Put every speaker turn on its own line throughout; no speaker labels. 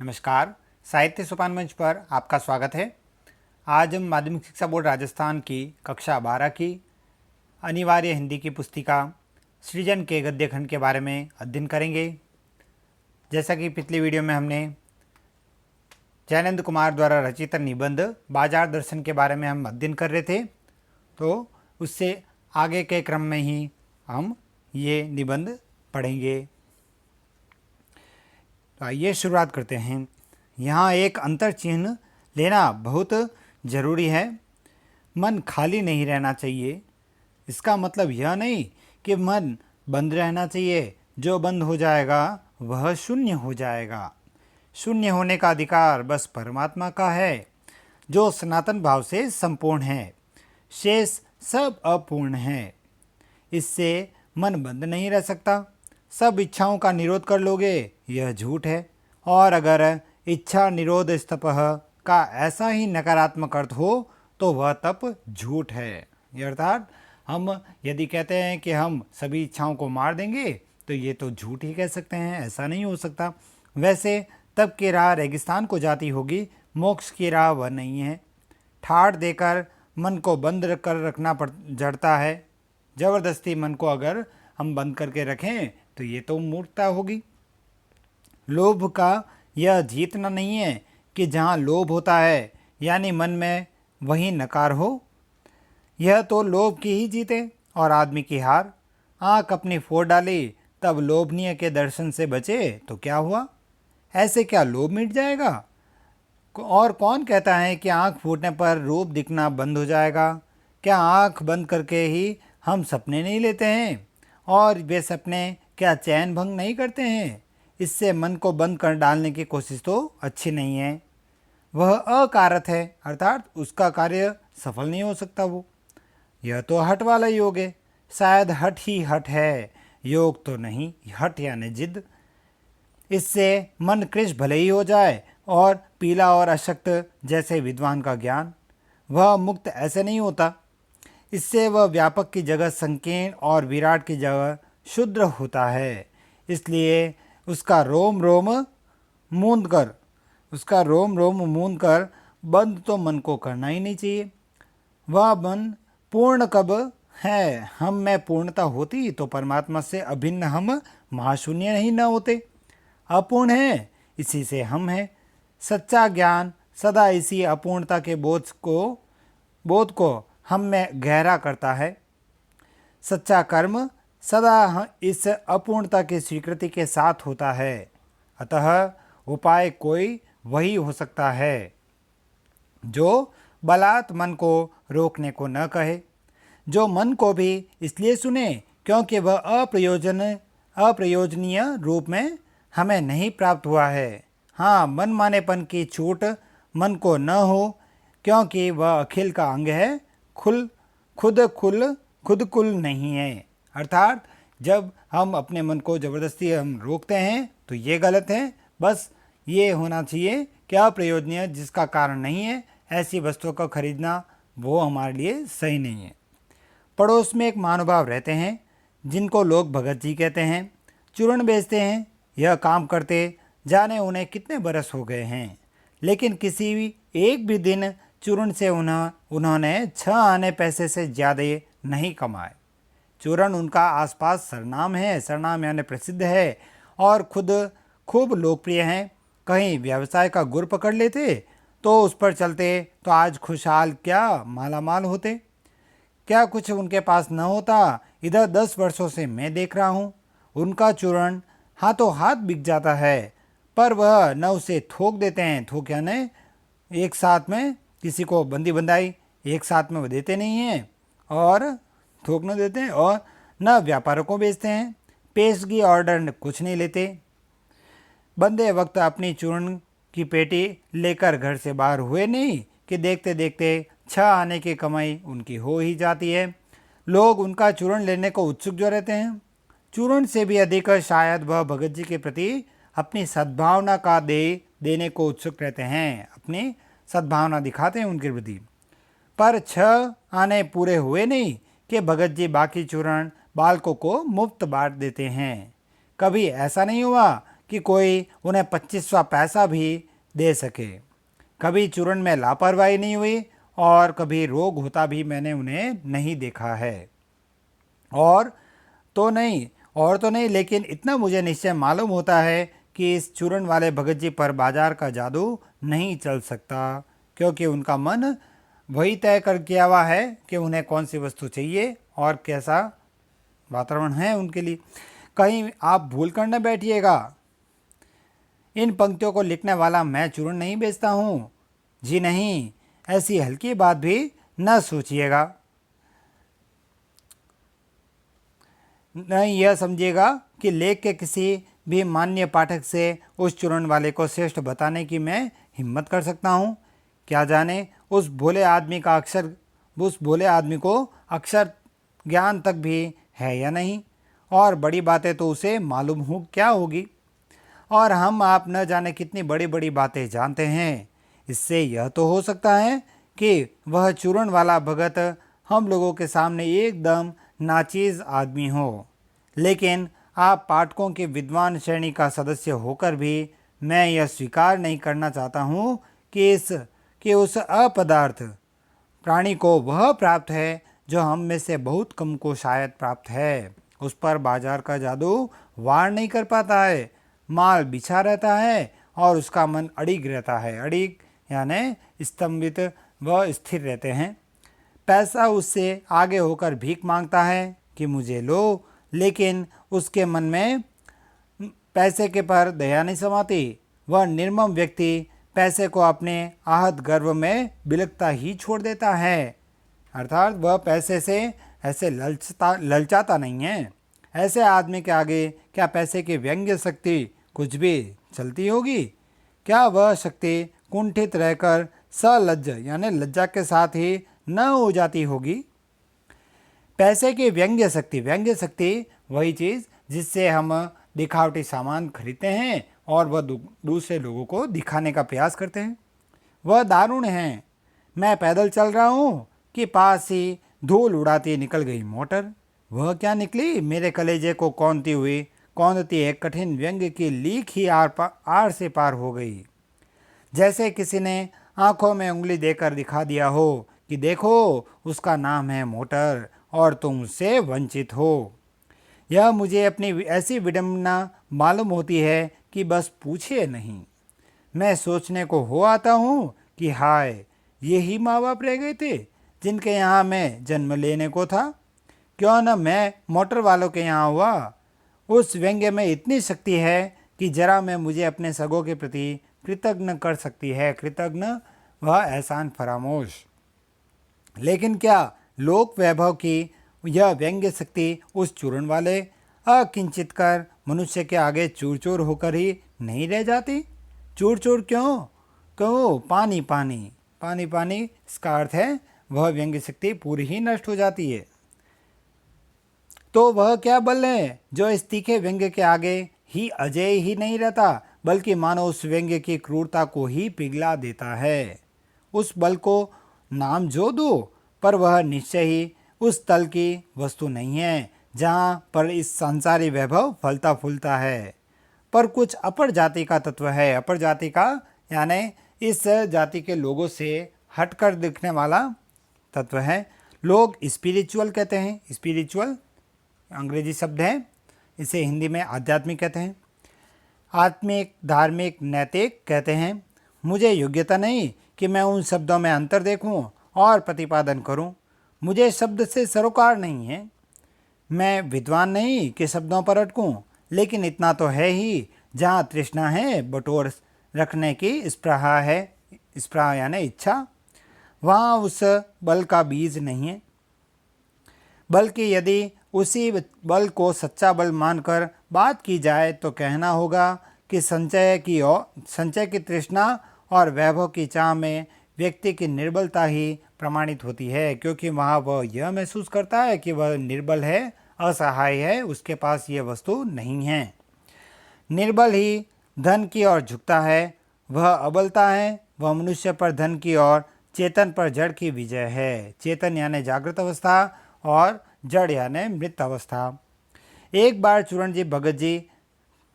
नमस्कार। साहित्य सोपान मंच पर आपका स्वागत है। आज हम माध्यमिक शिक्षा बोर्ड राजस्थान की कक्षा 12 की अनिवार्य हिंदी की पुस्तिका सृजन के गद्य खंड के बारे में अध्ययन करेंगे। जैसा कि पिछली वीडियो में हमने जयनंद कुमार द्वारा रचित निबंध बाजार दर्शन के बारे में हम अध्ययन कर रहे थे, तो उससे आगे के क्रम में ही हम ये निबंध पढ़ेंगे। तो आइए शुरुआत करते हैं। यहाँ एक अंतर चिन्ह लेना बहुत ज़रूरी है। मन खाली नहीं रहना चाहिए। इसका मतलब यह नहीं कि मन बंद रहना चाहिए। जो बंद हो जाएगा वह शून्य हो जाएगा। शून्य होने का अधिकार बस परमात्मा का है, जो सनातन भाव से संपूर्ण है। शेष सब अपूर्ण है। इससे मन बंद नहीं रह सकता। सब इच्छाओं का निरोध कर लोगे, यह झूठ है। और अगर इच्छा निरोध तपः का ऐसा ही नकारात्मक अर्थ हो तो वह तप झूठ है। अर्थात हम यदि कहते हैं कि हम सभी इच्छाओं को मार देंगे तो ये तो झूठ ही कह सकते हैं, ऐसा नहीं हो सकता। वैसे तप की राह रेगिस्तान को जाती होगी, मोक्ष की राह वह नहीं है। ठाड़ देकर मन को बंद कर रखना जड़ता है। ज़बरदस्ती मन को अगर हम बंद करके रखें तो ये तो मूर्खता होगी। लोभ का यह जीतना नहीं है कि जहाँ लोभ होता है यानी मन में वहीं नकार हो। यह तो लोभ की ही जीते और आदमी की हार। आँख अपनी फोड़ डाली तब लोभनीय के दर्शन से बचे तो क्या हुआ? ऐसे क्या लोभ मिट जाएगा? और कौन कहता है कि आँख फूटने पर रूप दिखना बंद हो जाएगा? क्या आँख बंद करके ही हम सपने नहीं लेते हैं? और वे सपने क्या चैन भंग नहीं करते हैं? इससे मन को बंद कर डालने की कोशिश तो अच्छी नहीं है। वह अकारत है, अर्थात उसका कार्य सफल नहीं हो सकता। वो यह तो हट वाला योग है। शायद हट ही हट है, योग तो नहीं। हट यानी जिद। इससे मन कृश भले ही हो जाए और पीला और अशक्त जैसे विद्वान का ज्ञान, वह मुक्त ऐसे नहीं होता। इससे वह व्यापक की जगह संकीर्ण और विराट की जगह शुद्र होता है। इसलिए उसका रोम रोम मूंद कर बंद तो मन को करना ही नहीं चाहिए। वह मन पूर्ण कब है? हम में पूर्णता होती तो परमात्मा से अभिन्न हम महाशून्य ही न होते। अपूर्ण है, इसी से हम हैं। सच्चा ज्ञान सदा इसी अपूर्णता के बोध को हम में गहरा करता है। सच्चा कर्म सदा इस अपूर्णता की स्वीकृति के साथ होता है। अतः उपाय कोई वही हो सकता है जो बलात् मन को रोकने को न कहे, जो मन को भी इसलिए सुने क्योंकि वह अप्रयोजनीय रूप में हमें नहीं प्राप्त हुआ है। हाँ, मन मानेपन की छूट मन को न हो क्योंकि वह अखिल का अंग है, खुद कुल नहीं है। अर्थात जब हम अपने मन को ज़बरदस्ती हम रोकते हैं तो ये गलत है। बस ये होना चाहिए कि अप्रयोजनीय, जिसका कारण नहीं है, ऐसी वस्तुओं को खरीदना वो हमारे लिए सही नहीं है। पड़ोस में एक महानुभाव रहते हैं जिनको लोग भगत जी कहते हैं। चूर्ण बेचते हैं। यह काम करते जाने उन्हें कितने बरस हो गए हैं, लेकिन किसी भी एक भी दिन चूर्ण से उन्होंने 6 आने पैसे से ज़्यादा नहीं कमाए। चूर्ण उनका आसपास सरनाम है, सरनाम यानी प्रसिद्ध है और खुद खूब लोकप्रिय हैं। कहीं व्यवसाय का गुर पकड़ लेते तो उस पर चलते तो आज खुशहाल क्या मालामाल होते। क्या कुछ उनके पास न होता? इधर 10 वर्षों से मैं देख रहा हूँ, उनका चूर्ण हाथों हाथ बिक जाता है, पर वह न उसे थोक देते हैं। थोक यानी एक साथ में किसी को बंदी बंदाई एक साथ में वो देते नहीं हैं और थोक न देते हैं, और न व्यापारों को बेचते हैं। पेशगी ऑर्डर कुछ नहीं लेते। बंदे वक्त अपनी चूर्ण की पेटी लेकर घर से बाहर हुए नहीं कि देखते देखते 6 आने की कमाई उनकी हो ही जाती है। लोग उनका चूर्ण लेने को उत्सुक जो रहते हैं। चूर्ण से भी अधिक शायद वह भगत जी के प्रति अपनी सद्भावना का देने को उत्सुक रहते हैं, अपनी सद्भावना दिखाते हैं उनके प्रति। पर 6 आने पूरे हुए नहीं कि भगत जी बाकी चूर्ण बालकों को मुफ्त बांट देते हैं। कभी ऐसा नहीं हुआ कि कोई उन्हें 25वां पैसा भी दे सके। कभी चूर्ण में लापरवाही नहीं हुई और कभी रोग होता भी मैंने उन्हें नहीं देखा है। और तो नहीं, लेकिन इतना मुझे निश्चय मालूम होता है कि इस चूर्ण वाले भगत जी पर बाजार का जादू नहीं चल सकता, क्योंकि उनका मन वही तय कर किया हुआ है कि उन्हें कौन सी वस्तु चाहिए और कैसा वातावरण है उनके लिए। कहीं आप भूल कर न बैठिएगा, इन पंक्तियों को लिखने वाला मैं चूर्ण नहीं बेचता हूँ। जी नहीं, ऐसी हल्की बात भी न सोचिएगा। नहीं यह समझिएगा कि लेख के किसी भी मान्य पाठक से उस चूर्ण वाले को श्रेष्ठ बताने की मैं हिम्मत कर सकता हूँ। क्या जाने उस भोले आदमी को अक्षर ज्ञान तक भी है या नहीं, और बड़ी बातें तो उसे मालूम हो क्या होगी। और हम आप न जाने कितनी बड़ी बड़ी बातें जानते हैं। इससे यह तो हो सकता है कि वह चूर्ण वाला भगत हम लोगों के सामने एकदम नाचीज आदमी हो, लेकिन आप पाठकों के विद्वान श्रेणी का सदस्य होकर भी मैं यह स्वीकार नहीं करना चाहता हूँ कि उस अपदार्थ प्राणी को वह प्राप्त है जो हम में से बहुत कम को शायद प्राप्त है। उस पर बाजार का जादू वार नहीं कर पाता है। माल बिछा रहता है और उसका मन अड़िग रहता है। अड़िग यानी स्तंभित व स्थिर रहते हैं। पैसा उससे आगे होकर भीख मांगता है कि मुझे लो, लेकिन उसके मन में पैसे के पर दया नहीं समाती। वह निर्मम व्यक्ति पैसे को अपने आहत गर्व में बिलकता ही छोड़ देता है। अर्थात वह पैसे से ऐसे ललचाता नहीं है। ऐसे आदमी के आगे क्या पैसे की व्यंग्य शक्ति कुछ भी चलती होगी? क्या वह शक्ति कुंठित रहकर सलज्ज यानी लज्जा के साथ ही न हो जाती होगी? पैसे की व्यंग्य शक्ति वही चीज़ जिससे हम दिखावटी सामान खरीदते हैं और वह दूसरे लोगों को दिखाने का प्रयास करते हैं। वह दारुण है। मैं पैदल चल रहा हूँ कि पास ही धूल उड़ाती निकल गई मोटर। वह क्या निकली, मेरे कलेजे को कौंधती एक कठिन व्यंग्य की लीक ही आर से पार हो गई। जैसे किसी ने आंखों में उंगली देकर दिखा दिया हो कि देखो उसका नाम है मोटर और तुम उससे वंचित हो। यह मुझे अपनी ऐसी विडंबना मालूम होती है कि बस पूछिए नहीं। मैं सोचने को हो आता हूँ कि हाय, ये ही माँ बाप रह गए थे जिनके यहाँ मैं जन्म लेने को था। क्यों न मैं मोटर वालों के यहाँ हुआ। उस व्यंग्य में इतनी शक्ति है कि जरा में मुझे अपने सगों के प्रति कृतज्ञ कर सकती है। कृतज्ञ वह एहसान फरामोश। लेकिन क्या लोक वैभव की यह व्यंग्य शक्ति उस चूर्ण वाले अकिंचित कर मनुष्य के आगे चूर चूर होकर ही नहीं रह जाती? चूर चूर क्यों क्यों पानी पानी पानी पानी, इसका अर्थ है वह व्यंग्य शक्ति पूरी ही नष्ट हो जाती है। तो वह क्या बल है जो इस तीखे व्यंग्य के आगे ही अजेय ही नहीं रहता, बल्कि मानो उस व्यंग्य की क्रूरता को ही पिघला देता है। उस बल को नाम जो दो, पर वह निश्चय ही उस तल की वस्तु नहीं है जहाँ पर इस संसारी वैभव फलता फूलता है, पर कुछ अपर जाति का तत्व है। अपर जाति का यानी इस जाति के लोगों से हटकर दिखने वाला तत्व है। लोग स्पिरिचुअल कहते हैं। स्पिरिचुअल अंग्रेजी शब्द है, इसे हिंदी में आध्यात्मिक कहते हैं। आत्मिक, धार्मिक, नैतिक कहते हैं। मुझे योग्यता नहीं कि मैं उन शब्दों में अंतर देखूं और प्रतिपादन करूं। मुझे शब्द से सरोकार नहीं है। मैं विद्वान नहीं कि शब्दों पर अटकूं, लेकिन इतना तो है ही, जहाँ तृष्णा है बटोर रखने की स्पृहा है, स्पृहा यानी इच्छा, वहाँ उस बल का बीज नहीं है। बल्कि यदि उसी बल को सच्चा बल मानकर बात की जाए तो कहना होगा कि संचय की तृष्णा और वैभव की चाह में व्यक्ति की निर्बलता ही प्रमाणित होती है, क्योंकि वहाँ वह यह महसूस करता है कि वह निर्बल है, असहाय है, उसके पास ये वस्तु नहीं है। निर्बल ही धन की ओर झुकता है, वह अबलता है, वह मनुष्य पर धन की ओर, चेतन पर जड़ की विजय है। चेतन यानी जागृत अवस्था और जड़ यानी मृत अवस्था। एक बार चूरण जी भगत जी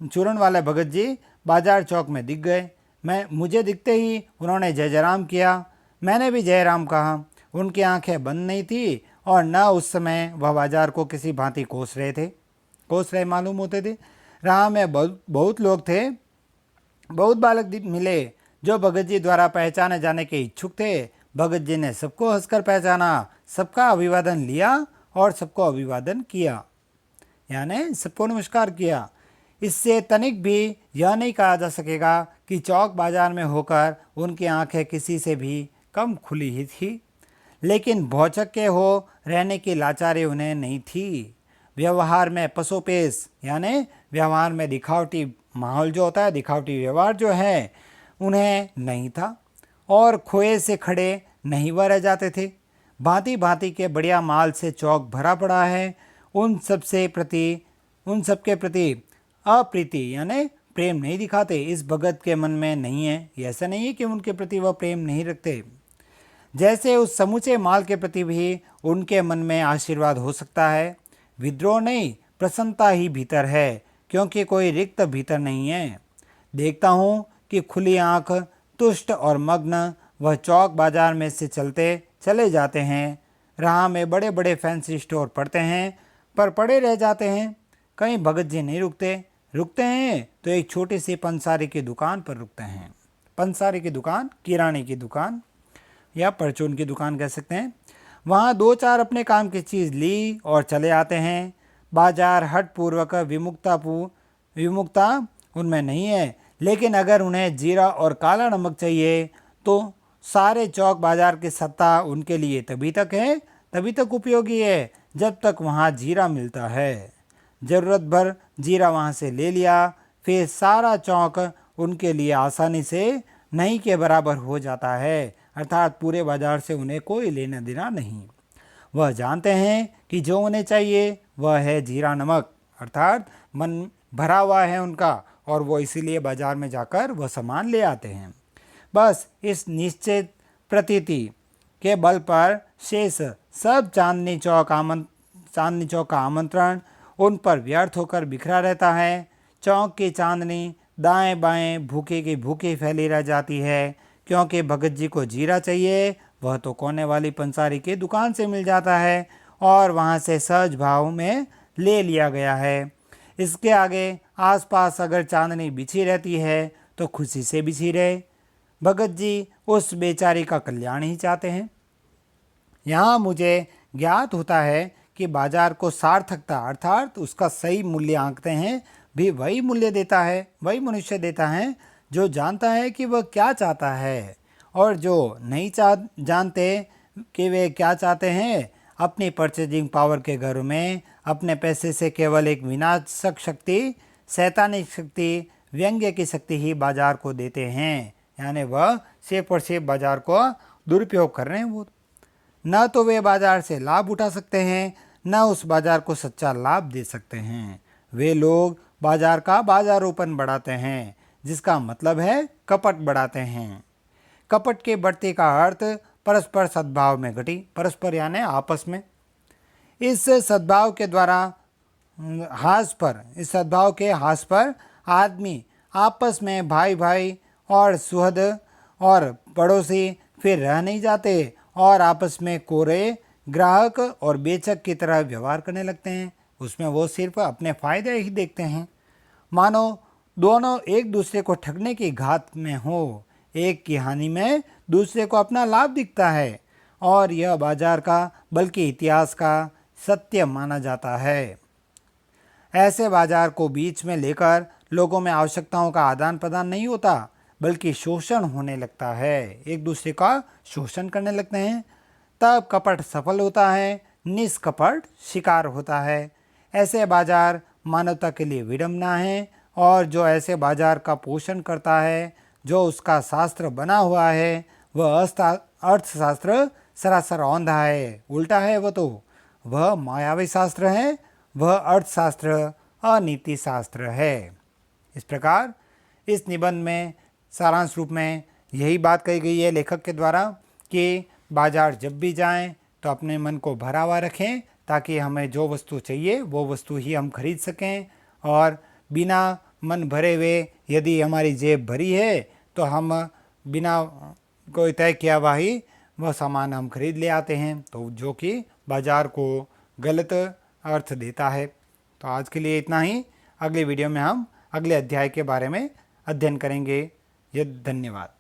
चूरण वाले भगत जी बाजार चौक में दिख गए। मुझे दिखते ही उन्होंने जय जयराम किया। मैंने भी जयराम कहा। उनकी आंखें बंद नहीं थी और न उस समय वह बाजार को किसी भांति कोस रहे मालूम होते थे। राह में बहुत लोग थे। बहुत बालक मिले जो भगत जी द्वारा पहचाने जाने के इच्छुक थे। भगत जी ने सबको हंसकर पहचाना, सबका अभिवादन लिया और सबको अभिवादन किया, यानी सबको नमस्कार किया। इससे तनिक भी यह नहीं कहा जा सकेगा कि चौक बाजार में होकर उनकी आंखें किसी से भी कम खुली ही थी, लेकिन भौचक के हो रहने की लाचारी उन्हें नहीं थी। व्यवहार में पसोपेश, यानी व्यवहार में दिखावटी माहौल जो होता है, दिखावटी व्यवहार जो है, उन्हें नहीं था और खोए से खड़े नहीं वह रह जाते थे। भांति भांति के बढ़िया माल से चौक भरा पड़ा है। उन सबके प्रति अप्रीति यानी प्रेम नहीं दिखाते, इस भगत के मन में नहीं है। ऐसा नहीं है कि उनके प्रति वह प्रेम नहीं रखते। जैसे उस समूचे माल के प्रति भी उनके मन में आशीर्वाद हो सकता है। विद्रोह नहीं, प्रसन्नता ही भीतर है, क्योंकि कोई रिक्त भीतर नहीं है। देखता हूँ कि खुली आंख, तुष्ट और मग्न वह चौक बाजार में से चले जाते हैं। राह में बड़े बड़े फैंसी स्टोर पड़ते हैं, पर पड़े रह जाते हैं। कहीं भगत जी नहीं रुकते हैं तो एक छोटी सी पंसारी की दुकान पर रुकते हैं। पंसारी की दुकान, किराने की दुकान या परचून की दुकान कह सकते हैं। वहाँ दो चार अपने काम की चीज़ ली और चले आते हैं। बाजार हठपूर्वक विमुक्ता उनमें नहीं है, लेकिन अगर उन्हें जीरा और काला नमक चाहिए तो सारे चौक बाजार की सत्ता उनके लिए तभी तक उपयोगी है जब तक वहाँ जीरा मिलता है। ज़रूरत भर जीरा वहाँ से ले लिया, फिर सारा चौक उनके लिए आसानी से नहीं के बराबर हो जाता है, अर्थात पूरे बाजार से उन्हें कोई लेना देना नहीं। वह जानते हैं कि जो उन्हें चाहिए वह है जीरा नमक, अर्थात मन भरा हुआ है उनका और वो इसीलिए बाजार में जाकर वह सामान ले आते हैं। बस इस निश्चित प्रतीति के बल पर शेष सब चांदनी चौक का आमंत्रण उन पर व्यर्थ होकर बिखरा रहता है। चौक की चांदनी दाएं बाएं भूखे की भूखी फैली रह जाती है, क्योंकि भगत जी को जीरा चाहिए वह तो कोने वाली पंसारी की दुकान से मिल जाता है और वहाँ से सहज भाव में ले लिया गया है। इसके आगे आसपास अगर चांदनी बिछी रहती है तो खुशी से बिछी रहे। भगत जी उस बेचारी का कल्याण ही चाहते हैं। यहाँ मुझे ज्ञात होता है कि बाजार को सार्थकता अर्थात उसका सही मूल्य आंकते हैं भी वही मनुष्य देता है जो जानता है कि वह क्या चाहता है, और जो नहीं जानते कि वे क्या चाहते हैं, अपनी परचेजिंग पावर के घर में अपने पैसे से केवल एक विनाशक शक्ति, शैतानिक शक्ति, व्यंग्य की शक्ति ही बाजार को देते हैं। यानी वह सिर्फ और सिर्फ बाजार को दुरुपयोग कर रहे हैं। वो न तो वे बाजार से लाभ उठा सकते हैं, न उस बाजार को सच्चा लाभ दे सकते हैं। वे लोग बाजार का बाजारोपन बढ़ाते हैं, जिसका मतलब है कपट बढ़ाते हैं। कपट की बढ़ती का अर्थ परस्पर सद्भाव में घटी, परस्पर यानी आपस में। इस सद्भाव के हास पर आदमी आपस में भाई और सुहृद और पड़ोसी फिर रह नहीं जाते और आपस में कोरे ग्राहक और बेचक की तरह व्यवहार करने लगते हैं। उसमें वो सिर्फ अपने फायदे ही देखते हैं, मानो दोनों एक दूसरे को ठगने की घात में हो। एक की हानि में दूसरे को अपना लाभ दिखता है और यह बाजार का बल्कि इतिहास का सत्य माना जाता है। ऐसे बाजार को बीच में लेकर लोगों में आवश्यकताओं का आदान प्रदान नहीं होता, बल्कि शोषण होने लगता है, एक दूसरे का शोषण करने लगते हैं। तब कपट सफल होता है, निष्कपट शिकार होता है। ऐसे बाजार मानवता के लिए विडंबना है, और जो ऐसे बाजार का पोषण करता है, जो उसका शास्त्र बना हुआ है, वह अर्थशास्त्र सरासर औंधा है, उल्टा है। वह मायावी शास्त्र है, वह अर्थशास्त्र अनीति शास्त्र है। इस प्रकार इस निबंध में सारांश रूप में यही बात कही गई है लेखक के द्वारा कि बाजार जब भी जाएं तो अपने मन को भरा हुआ रखें, ताकि हमें जो वस्तु चाहिए वो वस्तु ही हम खरीद सकें और बिना मन भरे हुए यदि हमारी जेब भरी है तो हम बिना कोई तय किया हुआ ही वह सामान हम खरीद ले आते हैं, तो जो कि बाज़ार को गलत अर्थ देता है। तो आज के लिए इतना ही। अगले वीडियो में हम अगले अध्याय के बारे में अध्ययन करेंगे। धन्यवाद।